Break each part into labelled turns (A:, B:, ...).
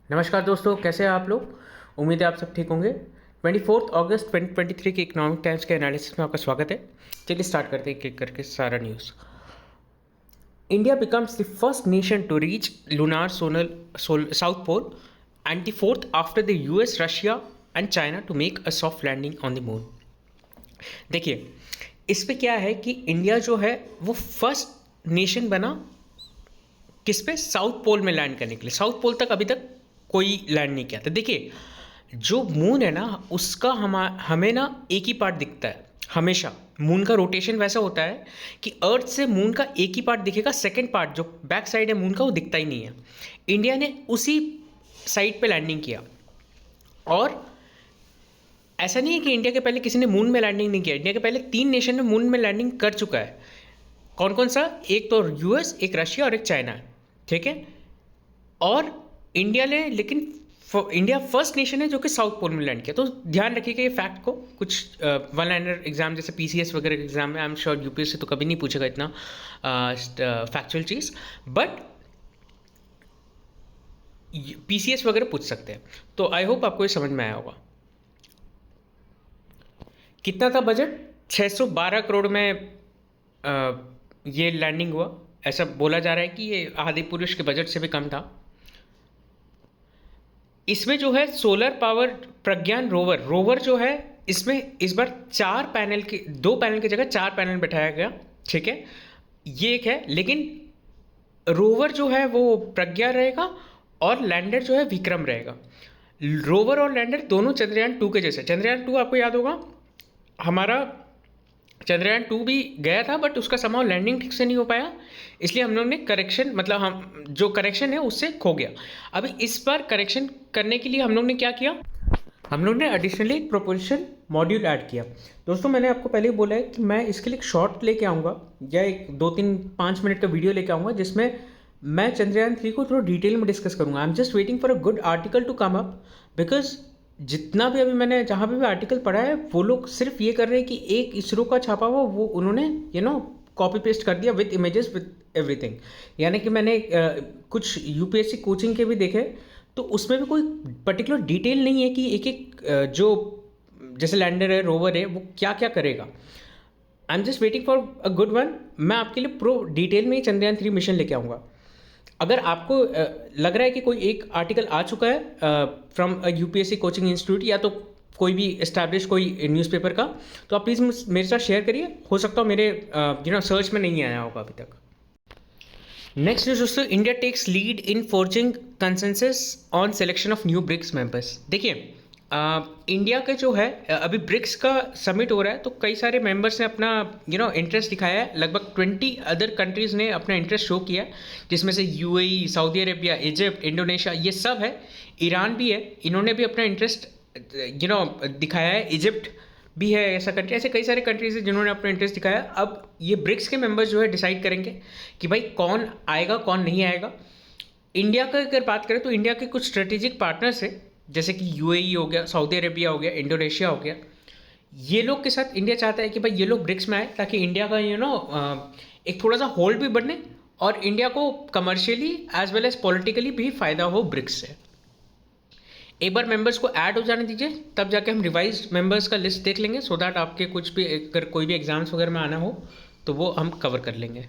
A: नमस्कार दोस्तों, कैसे हैं आप लोग। उम्मीद है आप सब ठीक होंगे। 24 अगस्त 2023 के इकोनॉमिक टाइम्स के एनालिसिस में आपका स्वागत है। चलिए स्टार्ट करते हैं एक एक करके सारा news. India becomes the first nation to reach lunar zonal south pole and the fourth after the US, Russia and China to make a soft landing on the moon. देखिए, इस पे क्या है कि इंडिया जो है वो फर्स्ट नेशन बना किस पे, साउथ पोल में लैंड करने के लिए। साउथ पोल तक अभी तक कोई लैंड नहीं किया था। देखिए, जो मून है ना उसका हमें ना एक ही पार्ट दिखता है हमेशा। मून का रोटेशन वैसा होता है कि अर्थ से मून का एक ही पार्ट दिखेगा, सेकंड पार्ट जो बैक साइड है मून का वो दिखता ही नहीं है। इंडिया ने उसी साइड पे लैंडिंग किया। और ऐसा नहीं है कि इंडिया के पहले किसी ने मून में लैंडिंग नहीं किया। इंडिया के पहले 3 नेशन ने मून में लैंडिंग कर चुका है। कौन कौन सा? एक तो यूएस, एक रशिया और एक चाइना। ठीक है। और इंडिया ने लेकिन इंडिया फर्स्ट नेशन है जो कि साउथ पोल में लैंड किया। तो ध्यान रखिएगा ये फैक्ट को। कुछ वन लाइनर एग्जाम जैसे पीसीएस वगैरह के एग्जाम में आई एम श्योर यूपीएससी तो कभी नहीं पूछेगा इतना फैक्चुअल चीज़, बट पीसीएस वगैरह पूछ सकते हैं। तो आई होप आपको ये समझ में आया होगा। कितना था बजट? 612 करोड़ में ये लैंडिंग हुआ। ऐसा बोला जा रहा है कि ये आदि पुरुष के बजट से भी कम था। इसमें जो है सोलर पावर प्रज्ञान रोवर जो है, इसमें इस बार 2 पैनल की जगह 4 पैनल बैठाया गया। ठीक है, ये एक है। लेकिन रोवर जो है वो प्रज्ञा रहेगा और लैंडर जो है विक्रम रहेगा। रोवर और लैंडर दोनों चंद्रयान 2 के जैसे। चंद्रयान 2 आपको याद होगा, हमारा चंद्रयान 2 भी गया था बट उसका समाव लैंडिंग ठीक से नहीं हो पाया, इसलिए हम लोग ने करेक्शन, मतलब हम जो करेक्शन है उससे खो गया। अभी इस बार करेक्शन करने के लिए हम लोग ने क्या किया, हम लोग ने एडिशनली एक प्रोपोजिशन मॉड्यूल ऐड किया। दोस्तों, मैंने आपको पहले ही बोला है कि मैं इसके लिए एक शॉर्ट लेके आऊँगा या एक 2-3-5 मिनट का वीडियो लेके आऊँगा जिसमें मैं चंद्रयान 3 को थोड़ा डिटेल में डिस्कस करूँगा। I am just waiting for a good article to come up, because जितना भी अभी मैंने जहाँ पे भी आर्टिकल पढ़ा है वो लोग सिर्फ ये कर रहे हैं कि एक इसरो का छापा हुआ वो उन्होंने कॉपी पेस्ट कर दिया विथ इमेजेस विथ एवरीथिंग। यानी कि मैंने कुछ यूपीएससी कोचिंग के भी देखे तो उसमें भी कोई पर्टिकुलर डिटेल नहीं है कि एक एक जो जैसे लैंडर है, रोवर है, वो क्या क्या करेगा। आई am just waiting for a good one. मैं आपके लिए प्रो डिटेल में ही चंद्रयान 3 मिशन लेके आऊँगा। अगर आपको लग रहा है कि कोई एक आर्टिकल आ चुका है फ्रॉम यूपीएससी कोचिंग इंस्टीट्यूट या तो कोई भी एस्टैब्लिश कोई न्यूज़पेपर का, तो आप प्लीज़ मेरे साथ शेयर करिए। हो सकता हो मेरे सर्च में नहीं आया होगा अभी तक। नेक्स्ट न्यूज दोस्तों, India takes lead in forging consensus on selection of new BRICS members. देखिए, इंडिया का जो है अभी ब्रिक्स का समिट हो रहा है तो कई सारे मेंबर्स ने अपना इंटरेस्ट दिखाया है। लगभग 20 अदर कंट्रीज़ ने अपना इंटरेस्ट शो किया है, जिसमें से UAE, Saudi Arabia, Egypt, Indonesia ये सब है। ईरान भी है, इन्होंने भी अपना इंटरेस्ट दिखाया है। इजिप्ट भी है ऐसा कंट्री। ऐसे कई सारे कंट्रीज हैं जिन्होंने अपना इंटरेस्ट दिखाया। अब ये ब्रिक्स के मेंबर्स जो है डिसाइड करेंगे कि भाई कौन आएगा कौन नहीं आएगा। इंडिया का अगर बात करें तो इंडिया के कुछ स्ट्रेटेजिक पार्टनर्स हैं जैसे कि यूएई हो गया, सऊदी अरेबिया हो गया, इंडोनेशिया हो गया। ये लोग के साथ इंडिया चाहता है कि भाई ये लोग ब्रिक्स में आए ताकि इंडिया का एक थोड़ा सा होल्ड भी बढ़ने और इंडिया को commercially as well as politically भी फायदा हो ब्रिक्स से। एक बार मेंबर्स को ऐड हो जाने दीजिए, तब जाके हम रिवाइज मेंबर्स का लिस्ट देख लेंगे, सो दैट आपके कुछ भी अगर कोई भी एग्जाम्स वगैरह में आना हो तो वो हम कवर कर लेंगे।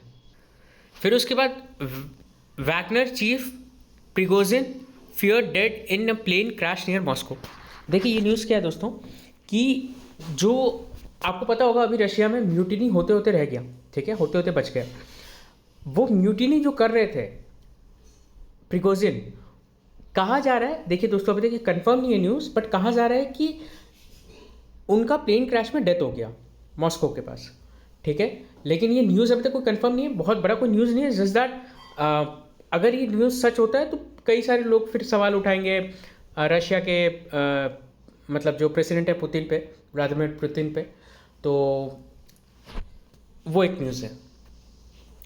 A: फिर उसके बाद Wagner chief Prigozhin feared dead in a plane crash near Moscow. देखिए, ये न्यूज़ क्या है दोस्तों कि जो आपको पता होगा अभी रशिया में म्यूटिनी होते होते रह गया। ठीक है, होते होते बच गया। वो म्यूटिनी जो कर रहे थे प्रिगोजिन, कहा जा रहा है, देखिए दोस्तों अभी देखिए कंफर्म नहीं है न्यूज़, बट कहा जा रहा है कि उनका प्लेन क्रैश में डेथ हो गया मॉस्को के पास। ठीक है, लेकिन ये न्यूज़ अभी तक कोई कंफर्म नहीं है, बहुत बड़ा कोई न्यूज़ नहीं है। जस्ट दैट अगर ये न्यूज़ सच होता है तो कई सारे लोग फिर सवाल उठाएंगे रशिया के मतलब जो प्रेसिडेंट है पुतिन पे, व्लादिमीर पुतिन पे। तो वो एक न्यूज़ है,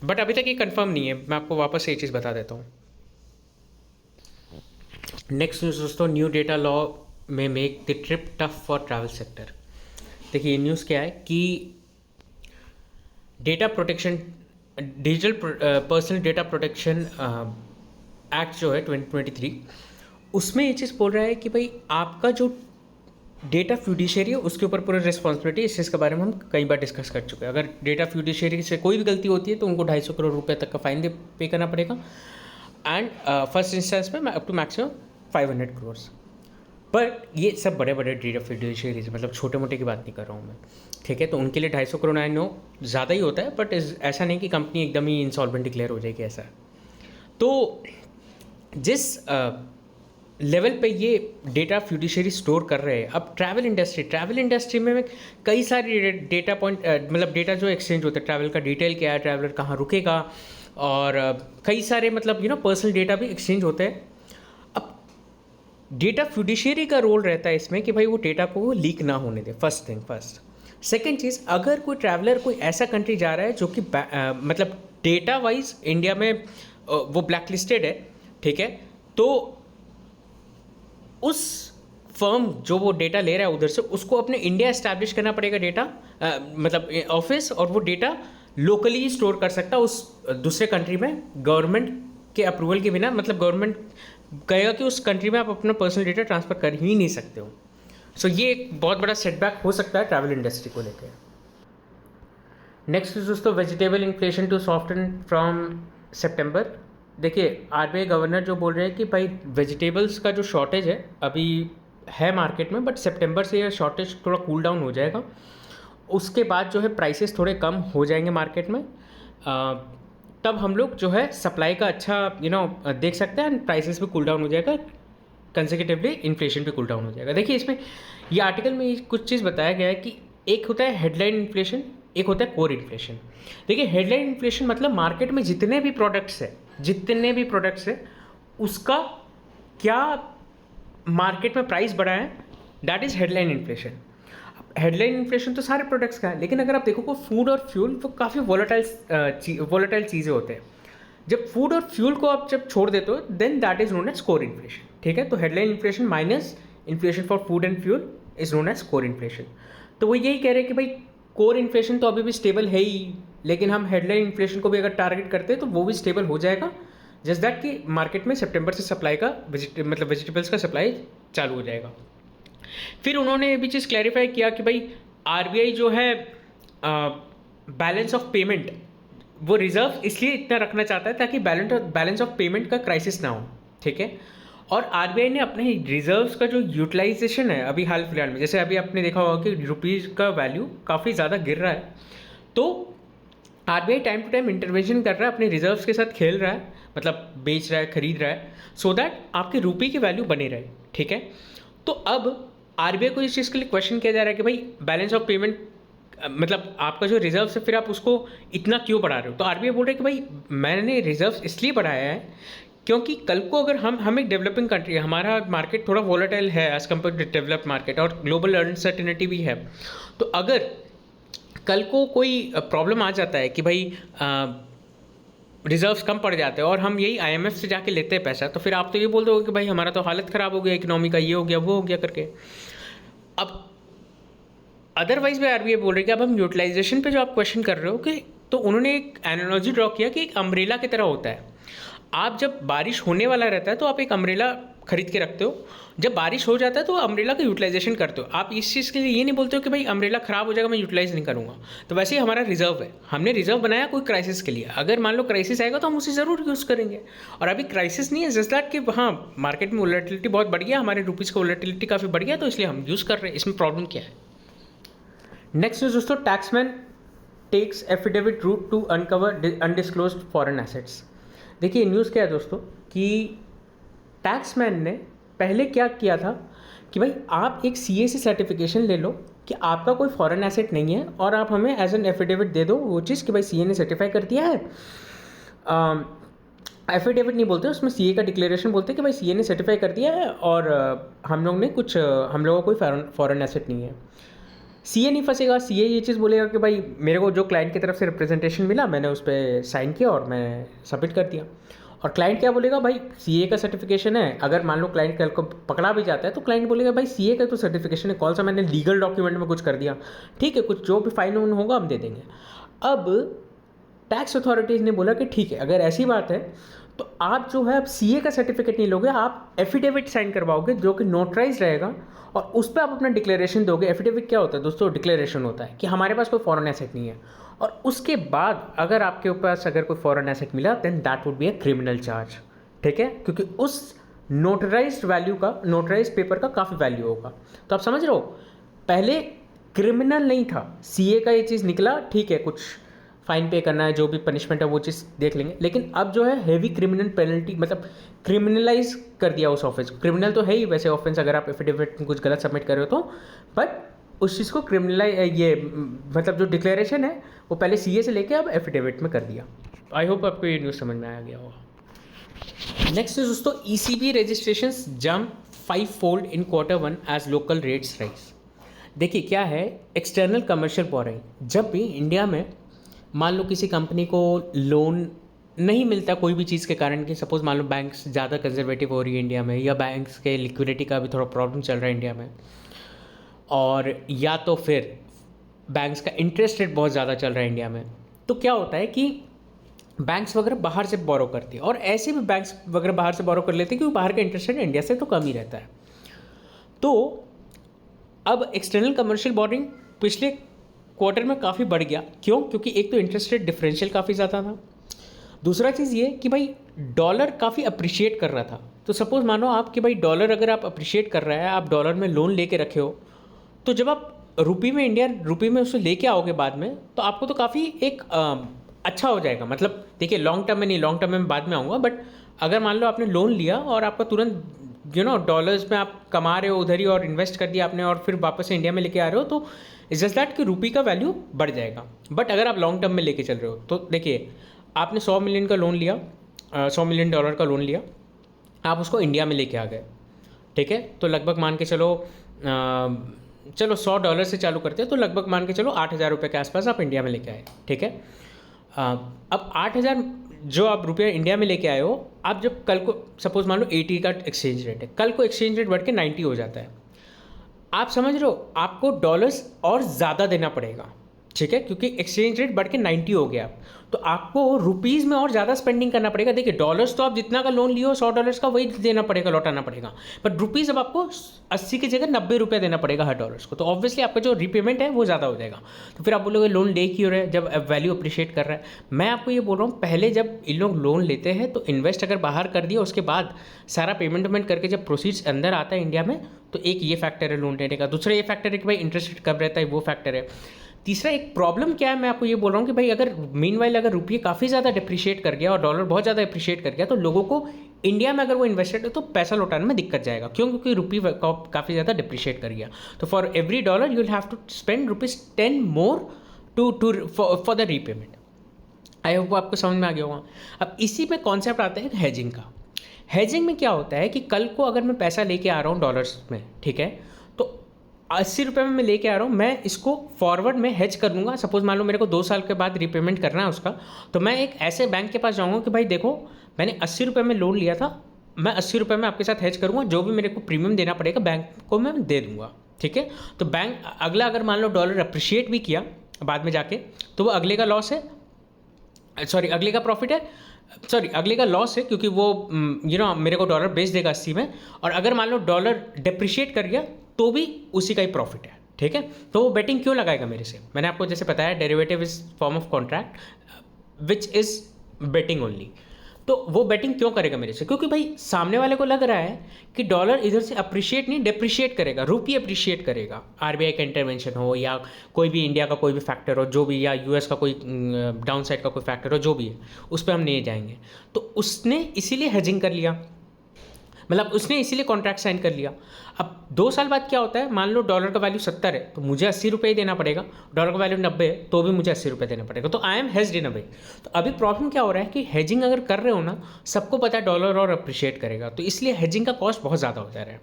A: बट अभी तक ये कंफर्म नहीं है। मैं आपको वापस से ये चीज़ बता देता हूँ। नेक्स्ट न्यूज़ दोस्तों, न्यू डेटा लॉ में make the trip tough for travel sector. देखिए, ये न्यूज़ क्या है कि data protection, digital personal data protection act जो है 2023, उसमें ये चीज़ बोल रहा है कि भाई आपका जो डेटा फ्यूडिशियरी है उसके ऊपर पूरा रिस्पॉन्सिबिलिटी, इस चीज़ के बारे में हम कई बार डिस्कस कर चुके हैं। अगर डेटा फ्यूडिशियरी से कोई भी गलती होती है तो उनको 250 करोड़ रुपए तक का फाइन पे करना पड़ेगा, एंड फर्स्ट इंस्टेंस में up to maximum 500 crore. But ये सब बड़े बड़े डेटा फ्यूडिशियरीज, मतलब छोटे मोटे की बात नहीं कर रहा हूँ मैं, ठीक है। तो उनके लिए 250 करोड़ आई नो ज़्यादा ही होता है, बट ऐसा नहीं कि कंपनी एकदम ही इंसॉल्वेंट डिक्लेयर हो जाएगी, ऐसा। तो जिस लेवल पे ये डेटा फ्यूडिशियरी स्टोर कर रहे हैं, अब ट्रैवल इंडस्ट्री में कई सारे डेटा पॉइंट, मतलब डेटा जो एक्सचेंज होता है, ट्रैवल का डिटेल क्या है, ट्रैवलर कहाँ रुकेगा, और कई सारे मतलब पर्सनल डेटा भी एक्सचेंज होते हैं। अब डेटा फ्यूडिशियरी का रोल रहता है इसमें कि भाई वो डेटा को लीक ना होने दे, फर्स्ट। सेकेंड चीज़, अगर कोई ट्रैवलर कोई ऐसा कंट्री जा रहा है जो कि मतलब डेटा वाइज इंडिया में वो ब्लैक लिस्टेड है, ठीक है, तो उस फर्म जो वो डेटा ले रहा है उधर से, उसको अपने इंडिया एस्टैब्लिश करना पड़ेगा डेटा, मतलब ऑफिस, और वो डेटा लोकली ही स्टोर कर सकता उस दूसरे कंट्री में, गवर्नमेंट के अप्रूवल के बिना। मतलब गवर्नमेंट कहेगा कि उस कंट्री में आप अपना पर्सनल डेटा ट्रांसफ़र कर ही नहीं सकते हो। सो ये एक बहुत बड़ा सेटबैक हो सकता है ट्रैवल इंडस्ट्री को लेकर। नेक्स्ट इज दोस्तों vegetable inflation to soften from सितंबर। देखिए, आरबीआई गवर्नर जो बोल रहे हैं कि भाई वेजिटेबल्स का जो शॉर्टेज है अभी है मार्केट में, बट सितंबर से ये शॉर्टेज थोड़ा कूल डाउन हो जाएगा। उसके बाद जो है प्राइसेस थोड़े कम हो जाएंगे मार्केट में, तब हम लोग जो है सप्लाई का अच्छा देख सकते हैं, एंड प्राइसेस भी कूल डाउन हो जाएगा, कंसेक्यूटिवली इन्फ्लेशन भी कूल डाउन हो जाएगा। देखिए, इसमें ये आर्टिकल में कुछ चीज़ बताया गया है कि एक होता है हेडलाइन इन्फ्लेशन, एक होता है कोर इन्फ्लेशन। देखिए, हेडलाइन इन्फ्लेशन मतलब मार्केट में जितने भी प्रोडक्ट्स हैं उसका क्या मार्केट में प्राइस बढ़ा है, that is headline inflation. Headline inflation तो सारे प्रोडक्ट्स का है, लेकिन अगर आप देखो फूड और फ्यूल, वो काफ़ी वोलेटाइल चीज़ें होते हैं। जब फूड और फ्यूल को आप जब छोड़ देते हो, then that is known as core inflation, ठीक है। तो headline inflation minus inflation for food and fuel is known as core inflation. तो वो यही कह रहे हैं कि भाई कोर इन्फ्लेशन तो अभी भी स्टेबल है ही, लेकिन हम हेडलाइन इन्फ्लेशन को भी अगर टारगेट करते हैं तो वो भी स्टेबल हो जाएगा, जस्ट दैट कि मार्केट में सितंबर से सप्लाई का मतलब वेजिटेबल्स का सप्लाई चालू हो जाएगा। फिर उन्होंने ये भी चीज़ क्लैरिफाई किया कि भाई आरबीआई जो है बैलेंस ऑफ पेमेंट, वो रिजर्व इसलिए इतना रखना चाहता है ताकि बैलेंस ऑफ पेमेंट का क्राइसिस ना हो, ठीक है। और आरबीआई ने अपने रिजर्व्स का जो यूटिलाइजेशन है अभी हाल फिलहाल में, जैसे अभी आपने देखा होगा कि रुपीज़ का वैल्यू काफ़ी ज़्यादा गिर रहा है, तो RBI time to time intervention कर रहा है, अपने रिजर्व्स के साथ खेल रहा है, मतलब बेच रहा है, खरीद रहा है, सो दैट आपके रुपये की वैल्यू बनी रहे, ठीक है। तो अब आरबीआई को इस चीज़ के लिए क्वेश्चन किया जा रहा है कि भाई बैलेंस ऑफ पेमेंट, मतलब आपका जो रिजर्व है फिर आप उसको इतना क्यों बढ़ा रहे हो। तो आरबीआई बोल रहे हैं कि भाई मैंने रिजर्व इसलिए बढ़ाया है क्योंकि कल को अगर हम एक डेवलपिंग कंट्री है, हमारा मार्केट थोड़ा वोलेटाइल है as compare to developed market, और ग्लोबल अनसर्टेनिटी भी है। तो अगर कल को कोई प्रॉब्लम आ जाता है कि भाई रिजर्व्स कम पड़ जाते हैं और हम यही आईएमएफ से जाके लेते हैं पैसा, तो फिर आप तो ये बोल दोगे कि भाई हमारा तो हालत ख़राब हो गया इकोनॉमी का, ये हो गया वो हो गया करके। अब अदरवाइज भी आरबीआई बोल रही है कि अब हम यूटिलाइजेशन पे जो आप क्वेश्चन कर रहे हो कि, तो उन्होंने एक एनालॉजी ड्रॉ किया कि एक अम्ब्रेला की तरह होता है। आप जब बारिश होने वाला रहता है तो आप एक अम्ब्रेला खरीद के रखते हो, जब बारिश हो जाता है तो अम्ब्रेला का यूटिलाइजेशन करते हो। आप इस चीज़ के लिए ये नहीं बोलते हो कि भाई अम्ब्रेला ख़राब हो जाएगा मैं यूटिलाइज नहीं करूँगा। तो वैसे ही हमारा रिजर्व है, हमने रिजर्व बनाया कोई क्राइसिस के लिए, अगर मान लो क्राइसिस आएगा तो हम उसे ज़रूर यूज़ करेंगे। और अभी क्राइसिस नहीं है, जस्ट दैट कि हाँ मार्केट में वोलेटिलिटी बहुत बढ़ गया, हमारे रुपीज़ का वोलेटिलिटी काफ़ी बढ़ गया, तो इसलिए हम यूज़ कर रहे हैं। इसमें प्रॉब्लम क्या है। नेक्स्ट न्यूज़ दोस्तों, taxman takes affidavit route to uncover undisclosed foreign assets. देखिए न्यूज़ क्या है दोस्तों कि टैक्समैन ने पहले क्या किया था कि भाई आप एक सीएसी सर्टिफिकेशन ले लो कि आपका कोई फॉरेन एसेट नहीं है, और आप हमें एज एन एफिडेविट दे दो वो चीज़ कि भाई सीए ने सर्टिफाई कर दिया है। एफिडेविट नहीं बोलते उसमें, सीए का डिक्लेरेशन बोलते हैं कि भाई सीए ने सर्टिफाई कर दिया है और हम लोगों को कोई फॉरेन एसेट नहीं है। सीए नहीं फंसेगा, सीए ये चीज़ बोलेगा कि भाई मेरे को जो क्लाइंट की तरफ से रिप्रेजेंटेशन मिला मैंने उस पर साइन किया और मैं सबमिट कर दिया। और क्लाइंट क्या बोलेगा, भाई सीए का सर्टिफिकेशन है। अगर मान लो क्लाइंट कल को पकड़ा भी जाता है तो क्लाइंट बोलेगा भाई सीए का तो सर्टिफिकेशन है, कौन सा मैंने लीगल डॉक्यूमेंट में कुछ कर दिया, ठीक है, कुछ जो भी फाइन उन होगा हम दे देंगे। अब टैक्स अथॉरिटीज़ ने बोला कि ठीक है, अगर ऐसी बात है तो आप जो है अब सीए का सर्टिफिकेट नहीं लोगे, आप एफिडेविट साइन करवाओगे जो कि नोटराइज रहेगा, और उस पर आप अपना डिक्लेरेशन दोगे। एफिडेविट क्या होता है दोस्तों? डिक्लेरेशन होता है कि हमारे पास कोई फॉरेन एसेट नहीं है, और उसके बाद अगर आपके पास अगर कोई फॉरेन एसेट मिला then that would be a criminal charge, ठीक है, क्योंकि उस नोटराइज्ड वैल्यू का, नोटराइज्ड पेपर का काफ़ी वैल्यू होगा। तो आप समझ रहे हो, पहले क्रिमिनल नहीं था, सीए का ये चीज़ निकला, ठीक है, कुछ फाइन पे करना है, जो भी पनिशमेंट है वो चीज़ देख लेंगे, लेकिन अब जो है हेवी क्रिमिनल पेनल्टी, मतलब क्रिमिनलाइज कर दिया उस ऑफेंस को। क्रिमिनल तो है ही वैसे ऑफेंस अगर आप एफिडेविट में कुछ गलत सबमिट कर रहे हो तो, बट उस चीज़ को क्रिमिनलाइज, ये मतलब जो डिक्लेरेशन है वो पहले सीए से लेके अब एफिडेविट में कर दिया। आई होप आपको ये न्यूज़ समझ में आ गया होगा। नेक्स्ट इज दोस्तों, ECB registration jump 5-fold in Q1 as local rates rise. देखिए क्या है, एक्सटर्नल कमर्शियल बोरिंग, जब भी इंडिया में मान लो किसी कंपनी को लोन नहीं मिलता कोई भी चीज़ के कारण, कि सपोज मान लो बैंक्स ज़्यादा कंजर्वेटिव हो रही है इंडिया में, या बैंक्स के लिक्विडिटी का भी थोड़ा प्रॉब्लम चल रहा है इंडिया में, और या तो फिर बैंक्स का इंटरेस्ट रेट बहुत ज़्यादा चल रहा है इंडिया में, तो क्या होता है कि बैंक्स वगैरह बाहर से बोरो करती है, और ऐसे भी बैंक्स वगैरह बाहर से बोरो कर लेते हैं क्योंकि बाहर का इंटरेस्ट रेट इंडिया से तो कम ही रहता है। तो अब एक्सटर्नल कमर्शियल बोरिंग पिछले क्वार्टर में काफ़ी बढ़ गया। क्यों? क्योंकि एक तो इंटरेस्ट रेट डिफरेंशियल काफ़ी ज़्यादा था, दूसरा चीज़ ये कि भाई डॉलर काफ़ी अप्रिशिएट कर रहा था। तो सपोज मानो आप कि भाई डॉलर अगर आप अप्रिशिएट कर रहा है, आप डॉलर में लोन लेके रखे हो, तो जब आप रुपी में, इंडियन रुपी में उसे लेके आओगे बाद में, तो आपको तो काफ़ी एक अच्छा हो जाएगा। मतलब देखिए लॉन्ग टर्म में नहीं, लॉन्ग टर्म में बाद में आऊँगा, बट अगर मान लो आपने लोन लिया और आपका तुरंत डॉलर्स में आप कमा रहे हो उधर ही, और इन्वेस्ट कर दिया आपने, और फिर वापस से इंडिया में लेके आ रहे हो, तो इट्स जस्ट दैट कि रुपी का वैल्यू बढ़ जाएगा। बट अगर आप लॉन्ग टर्म में लेके चल रहे हो, तो देखिए आपने 100 मिलियन का लोन लिया, 100 मिलियन डॉलर का लोन लिया, आप उसको इंडिया में लेके आ गए, ठीक है, तो लगभग मान के चलो चलो $100 से चालू करते हैं, तो लगभग मान के चलो 8,000 रुपये के आसपास आप इंडिया में लेके आए, ठीक है। अब 8,000 जो आप रुपया इंडिया में लेके आए हो, आप जब कल को सपोज मान लो 80 का एक्सचेंज रेट है, कल को एक्सचेंज रेट बढ़ के 90 हो जाता है, आप समझ रहे हो आपको डॉलर्स और ज़्यादा देना पड़ेगा, ठीक है, क्योंकि एक्सचेंज रेट बढ़ के 90 हो गया, तो आपको रुपीज़ में और ज़्यादा स्पेंडिंग करना पड़ेगा। देखिए डॉलर्स तो आप जितना का लोन लियो $100 का वही देना पड़ेगा, लौटाना पड़ेगा, बट रुपीज़ अब आपको 80 की जगह 90 रुपये देना पड़ेगा हर डॉलर्स को, तो ऑब्वियसली आपका जो रीपेमेंट है वो ज़्यादा हो जाएगा। तो फिर आप बोलोगे लोन ले क्यों रहे जब वैल्यू अप्रिशिएट कर रहा है। मैं आपको ये बोल रहा हूँ, पहले जब इन लोग लोन लेते हैं तो इन्वेस्ट अगर बाहर कर दिया, उसके बाद सारा पेमेंट वेमेंट करके जब प्रोसीड्स अंदर आता है इंडिया में, तो एक ये फैक्टर है लोन लेने का, दूसरा ये फैक्टर है कि भाई इंटरेस्ट रेट कब रहता है, वो फैक्टर है। तीसरा एक प्रॉब्लम क्या है, मैं आपको ये बोल रहा हूँ कि भाई अगर मीनवाइल अगर रुपये काफ़ी ज़्यादा डिप्रिशिएट कर गया और डॉलर बहुत ज़्यादा अप्रिशिएट कर गया, तो लोगों को इंडिया में अगर वो इन्वेस्टेड है तो पैसा लौटाने में दिक्कत जाएगा। क्यों? क्योंकि रुपये काफ़ी ज़्यादा डिप्रिशिएट कर गया, तो for every dollar you will have to spend ₹10 more for the repayment. I hope आपको समझ में आ गया होगा। अब इसी में कॉन्सेप्ट आता है हेजिंग का। हेजिंग में क्या होता है कि कल को अगर मैं पैसा लेके आ रहा हूँ डॉलर्स में, ठीक है, तो 80 रुपये में मैं लेके आ रहा हूँ, मैं इसको फॉरवर्ड में हेज कर लूँगा। सपोज मान लो मेरे को 2 साल के बाद रीपेमेंट करना है उसका, तो मैं एक ऐसे बैंक के पास जाऊँगा कि भाई देखो मैंने 80 रुपये में लोन लिया था, मैं 80 रुपये में आपके साथ हेज करूँगा, जो भी मेरे को प्रीमियम देना पड़ेगा बैंक को मैं दे दूँगा, ठीक है। तो बैंक अगला अगर मान लो डॉलर अप्रिशिएट भी किया बाद में जाके, तो वो अगले का लॉस है, सॉरी अगले का प्रॉफिट है, सॉरी अगले का लॉस है, क्योंकि वो मेरे को डॉलर बेच देगा 80 में, और अगर मान लो डॉलर डिप्रिशिएट कर गया तो भी उसी का ही प्रॉफिट है, ठीक है। तो वो बेटिंग क्यों लगाएगा मेरे से? मैंने आपको जैसे बताया derivative is form of contract which is betting only. तो वो बेटिंग क्यों करेगा मेरे से? क्योंकि भाई सामने वाले को लग रहा है कि डॉलर इधर से अप्रिशिएट नहीं डिप्रिशिएट करेगा, रुपये अप्रिशिएट करेगा, आरबीआई का इंटरवेंशन हो या कोई भी इंडिया का कोई भी फैक्टर हो, जो भी, या यूएस का कोई डाउन साइड का कोई फैक्टर हो, जो भी है उस पर हम नहीं जाएंगे। तो उसने इसीलिए हेजिंग कर लिया, मतलब उसने इसीलिए कॉन्ट्रैक्ट साइन कर लिया। अब 2 साल बाद क्या होता है, मान लो डॉलर का वैल्यू 70 है तो मुझे 80 रुपये ही देना पड़ेगा, डॉलर का वैल्यू 90 है तो भी मुझे 80 रुपये देना पड़ेगा, तो आई एम हेज्ड इन अ वे। तो अभी प्रॉब्लम क्या हो रहा है कि हेजिंग अगर कर रहे हो ना, सबको पता है डॉलर और अप्रिशिएट करेगा, तो इसलिए हेजिंग का कॉस्ट बहुत ज़्यादा हो जा रहा है।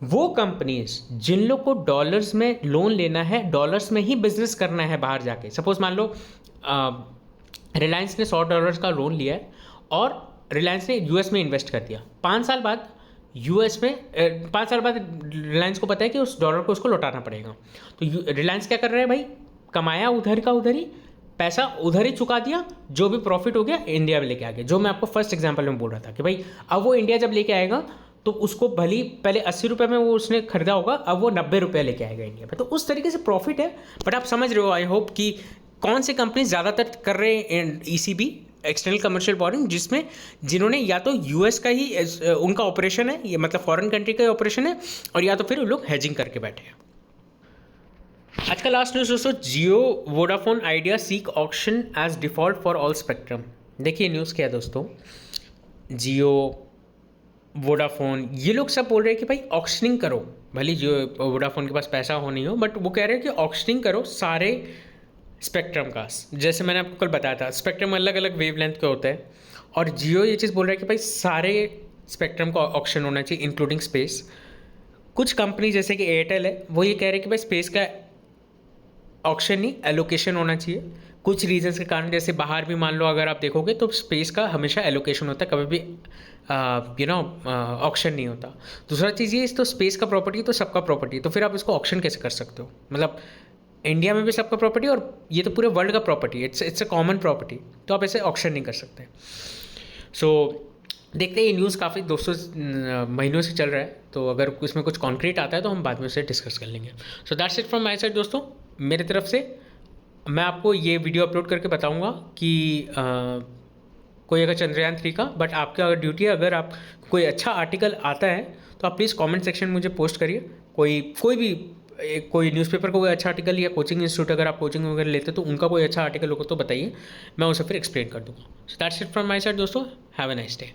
A: वो कंपनीज जिन लोग को डॉलर्स में लोन लेना है, डॉलर्स में ही बिजनेस करना है बाहर जाके, सपोज मान लो रिलायंस ने $100 का लोन लिया है और रिलायंस ने यूएस में इन्वेस्ट कर दिया, 5 साल बाद यूएस में 5 साल बाद रिलायंस को पता है कि उस डॉलर को उसको लौटाना पड़ेगा, तो रिलायंस क्या कर रहा है भाई, कमाया उधर का उधर ही, पैसा उधर ही चुका दिया, जो भी प्रॉफिट हो गया इंडिया में लेके आ गया। जो मैं आपको फर्स्ट एग्जांपल में बोल रहा था कि भाई अब वो इंडिया जब लेके आएगा तो उसको भली पहले 80 रुपये में वो उसने खरीदा होगा, अब वो 90 रुपये लेके आएगा इंडिया में, तो उस तरीके से प्रॉफिट है। बट आप समझ रहे हो आई होप कि कौन सी कंपनी ज़्यादातर कर रहे हैं ईसीबी, एक्सटर्नल कमर्शियल बोरिंग, जिसमें जिन्होंने या तो यूएस का ही उनका ऑपरेशन है, ये मतलब फॉरेन कंट्री का ही ऑपरेशन है, और या तो फिर वो लोग हेजिंग करके बैठे हैं। आज का लास्ट न्यूज़ दोस्तों, Jio Vodafone Idea seek auction as default for all spectrum. देखिए न्यूज़ क्या है दोस्तों, जियो वोडाफोन ये लोग सब बोल रहे हैं कि भाई ऑक्शनिंग करो, भले जियो वोडाफोन के पास पैसा हो नहीं हो, बट वो कह रहे हैं कि ऑक्शनिंग करो सारे स्पेक्ट्रम का। जैसे मैंने आपको कल बताया था स्पेक्ट्रम अलग अलग वेवलेंथ के होते हैं, और जियो ये चीज़ बोल रहा है कि भाई सारे स्पेक्ट्रम का ऑक्शन होना चाहिए इंक्लूडिंग स्पेस। कुछ कंपनी जैसे कि एयरटेल है वो ये कह रहे हैं कि भाई स्पेस का ऑक्शन नहीं, एलोकेशन होना चाहिए। कुछ रीजंस के कारण, जैसे बाहर भी मान लो अगर आप देखोगे तो स्पेस का हमेशा एलोकेशन होता है, कभी भी ऑक्शन नहीं होता। दूसरा चीज़ ये, तो स्पेस का प्रॉपर्टी तो सबका प्रॉपर्टी, तो फिर आप इसको ऑक्शन कैसे कर सकते हो? मतलब इंडिया में भी सबका प्रॉपर्टी और ये तो पूरे वर्ल्ड का property, it's a common property, तो आप ऐसे ऑक्शन नहीं कर सकते। सो देखते हैं, ये न्यूज़ काफ़ी दोस्तों महीनों से चल रहा है, तो अगर इसमें कुछ कॉन्क्रीट आता है तो हम बाद में उसे डिस्कस कर लेंगे। So that's it from my side दोस्तों, मेरी तरफ से मैं आपको ये वीडियो अपलोड करके बताऊंगा कि कोई अगर चंद्रयान 3 का, बट आपका अगर ड्यूटी है, अगर आप कोई अच्छा आर्टिकल आता है तो आप प्लीज़ कमेंट सेक्शन में मुझे पोस्ट करिए। कोई न्यूज़पेपर का कोई अच्छा आर्टिकल, या कोचिंग इंस्टीट्यूट अगर आप कोचिंग वगैरह लेते तो उनका कोई अच्छा आर्टिकल होगा तो बताइए, मैं उसे फिर एक्सप्लेन कर दूँगा। So that's it from my side दोस्तों, हैव अ नाइस डे।